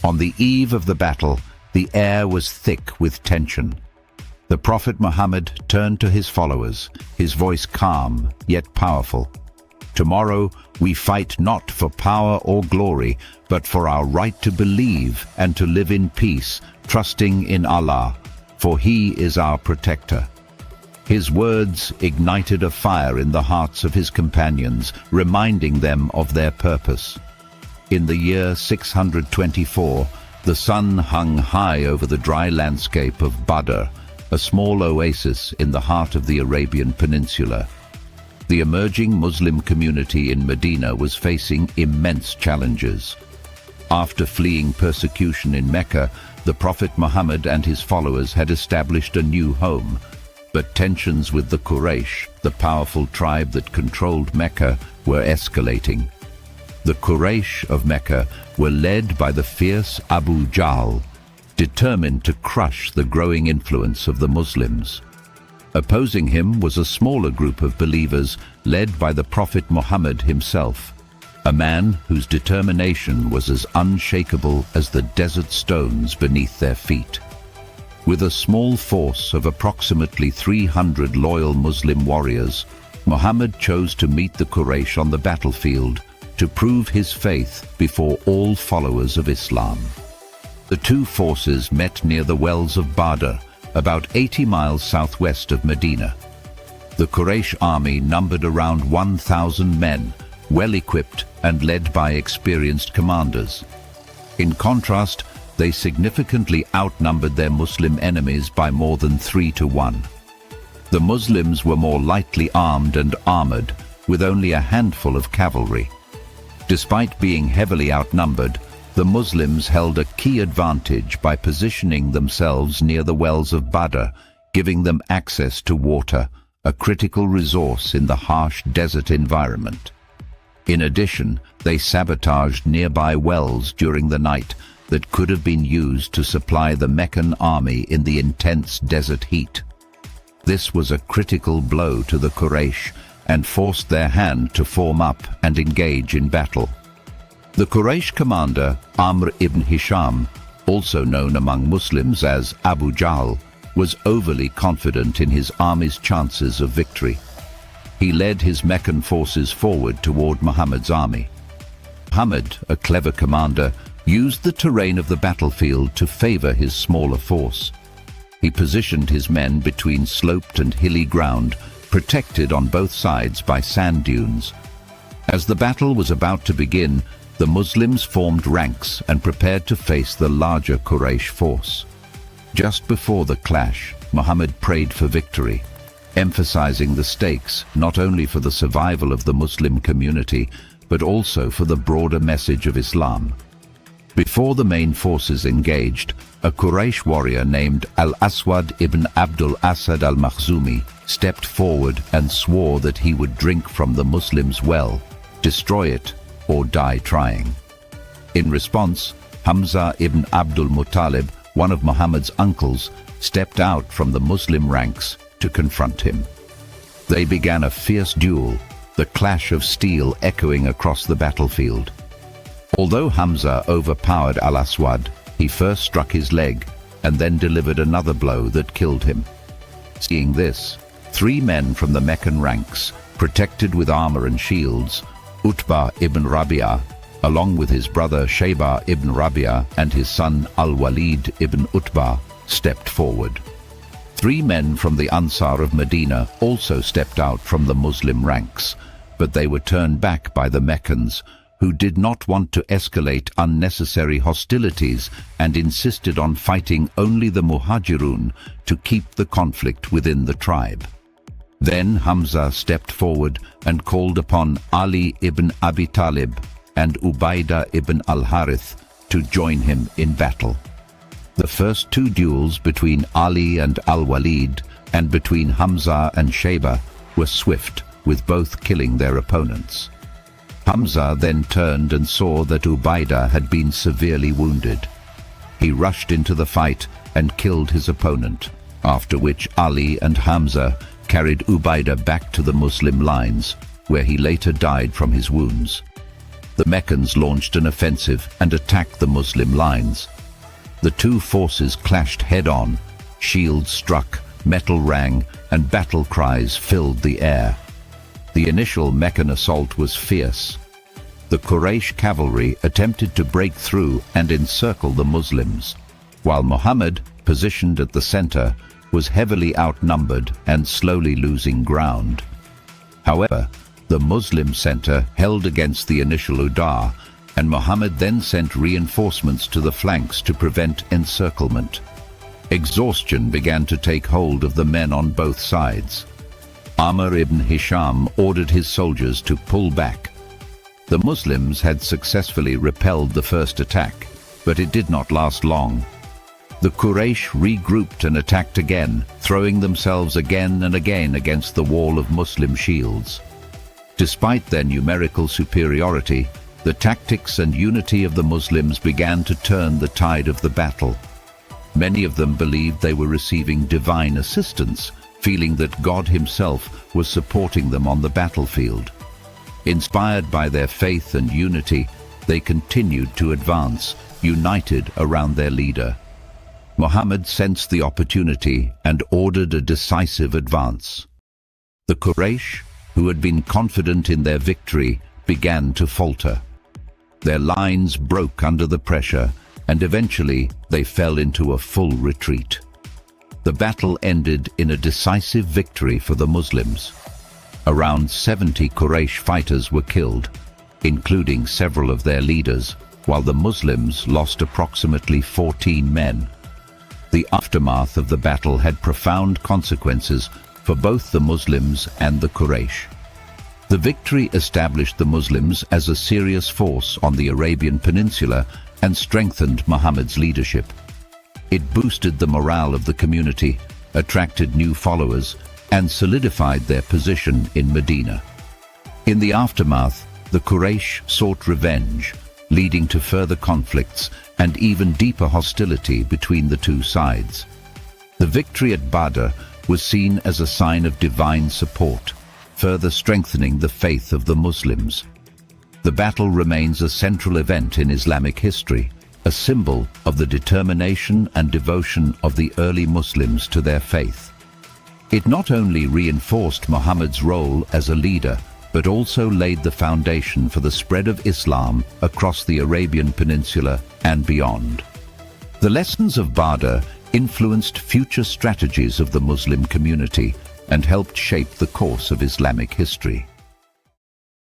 On the eve of the battle, the air was thick with tension. The Prophet Muhammad turned to his followers, his voice calm yet powerful. "Tomorrow we fight not for power or glory, but for our right to believe and to live in peace, trusting in Allah, for He is our protector." His words ignited a fire in the hearts of his companions, reminding them of their purpose. In the year 624, the sun hung high over the dry landscape of Badr, a small oasis in the heart of the Arabian Peninsula. The emerging Muslim community in Medina was facing immense challenges. After fleeing persecution in Mecca, the Prophet Muhammad and his followers had established a new home. But tensions with the Quraysh, the powerful tribe that controlled Mecca, were escalating. The Quraysh of Mecca were led by the fierce Abu Jahl, determined to crush the growing influence of the Muslims. Opposing him was a smaller group of believers led by the Prophet Muhammad himself, a man whose determination was as unshakable as the desert stones beneath their feet. With a small force of approximately 300 loyal Muslim warriors, Muhammad chose to meet the Quraysh on the battlefield to prove his faith before all followers of Islam. The two forces met near the wells of Badr, about 80 miles southwest of Medina. The Quraysh army numbered around 1,000 men, well equipped and led by experienced commanders. In contrast, they significantly outnumbered their Muslim enemies by more than 3 to 1. The Muslims were more lightly armed and armored, with only a handful of cavalry. Despite being heavily outnumbered, the Muslims held a key advantage by positioning themselves near the wells of Badr, giving them access to water, a critical resource in the harsh desert environment. In addition, they sabotaged nearby wells during the night that could have been used to supply the Meccan army in the intense desert heat. This was a critical blow to the Quraysh and forced their hand to form up and engage in battle. The Quraysh commander, Amr ibn Hisham, also known among Muslims as Abu Jahl, was overly confident in his army's chances of victory. He led his Meccan forces forward toward Muhammad's army. Muhammad, a clever commander, used the terrain of the battlefield to favor his smaller force. He positioned his men between sloped and hilly ground, protected on both sides by sand dunes. As the battle was about to begin, the Muslims formed ranks and prepared to face the larger Quraysh force. Just before the clash, Muhammad prayed for victory, emphasizing the stakes not only for the survival of the Muslim community, but also for the broader message of Islam. Before the main forces engaged, a Quraysh warrior named Al-Aswad ibn Abdul Asad al-Makhzumi stepped forward and swore that he would drink from the Muslims' well, destroy it, or die trying. In response, Hamza ibn Abdul Muttalib, one of Muhammad's uncles, stepped out from the Muslim ranks to confront him. They began a fierce duel, the clash of steel echoing across the battlefield. Although Hamza overpowered Al-Aswad, he first struck his leg and then delivered another blow that killed him. Seeing this, 3 men from the Meccan ranks, protected with armor and shields, Utbah ibn Rabi'ah, along with his brother Shaybah ibn Rabi'ah and his son Al-Walid ibn Utbah, stepped forward. 3 men from the Ansar of Medina also stepped out from the Muslim ranks, but they were turned back by the Meccans, who did not want to escalate unnecessary hostilities and insisted on fighting only the Muhajirun to keep the conflict within the tribe. Then Hamza stepped forward and called upon Ali ibn Abi Talib and Ubaidah ibn al-Harith to join him in battle. The first 2 duels between Ali and Al-Walid and between Hamza and Shaybah were swift, with both killing their opponents. Hamza then turned and saw that Ubaidah had been severely wounded. He rushed into the fight and killed his opponent, after which Ali and Hamza carried Ubaidah back to the Muslim lines, where he later died from his wounds. The Meccans launched an offensive and attacked the Muslim lines. The two forces clashed head-on. Shields struck, metal rang, and battle cries filled the air. The initial Meccan assault was fierce. The Quraysh cavalry attempted to break through and encircle the Muslims, while Muhammad, positioned at the center, was heavily outnumbered and slowly losing ground. However, the Muslim center held against the initial Udar, and Muhammad then sent reinforcements to the flanks to prevent encirclement. Exhaustion began to take hold of the men on both sides. Amr ibn Hisham ordered his soldiers to pull back. The Muslims had successfully repelled the first attack, but it did not last long. The Quraysh regrouped and attacked again, throwing themselves again and again against the wall of Muslim shields. Despite their numerical superiority, the tactics and unity of the Muslims began to turn the tide of the battle. Many of them believed they were receiving divine assistance, feeling that God himself was supporting them on the battlefield. Inspired by their faith and unity, they continued to advance, united around their leader. Muhammad sensed the opportunity and ordered a decisive advance. The Quraysh, who had been confident in their victory, began to falter. Their lines broke under the pressure, and eventually they fell into a full retreat. The battle ended in a decisive victory for the Muslims. Around 70 Quraysh fighters were killed, including several of their leaders, while the Muslims lost approximately 14 men. The aftermath of the battle had profound consequences for both the Muslims and the Quraysh. The victory established the Muslims as a serious force on the Arabian Peninsula and strengthened Muhammad's leadership. It boosted the morale of the community, attracted new followers, and solidified their position in Medina. In the aftermath, the Quraysh sought revenge, leading to further conflicts and even deeper hostility between the two sides. The victory at Badr was seen as a sign of divine support, further strengthening the faith of the Muslims. The battle remains a central event in Islamic history, a symbol of the determination and devotion of the early Muslims to their faith. It not only reinforced Muhammad's role as a leader, but also laid the foundation for the spread of Islam across the Arabian Peninsula and beyond. The lessons of Badr influenced future strategies of the Muslim community and helped shape the course of Islamic history.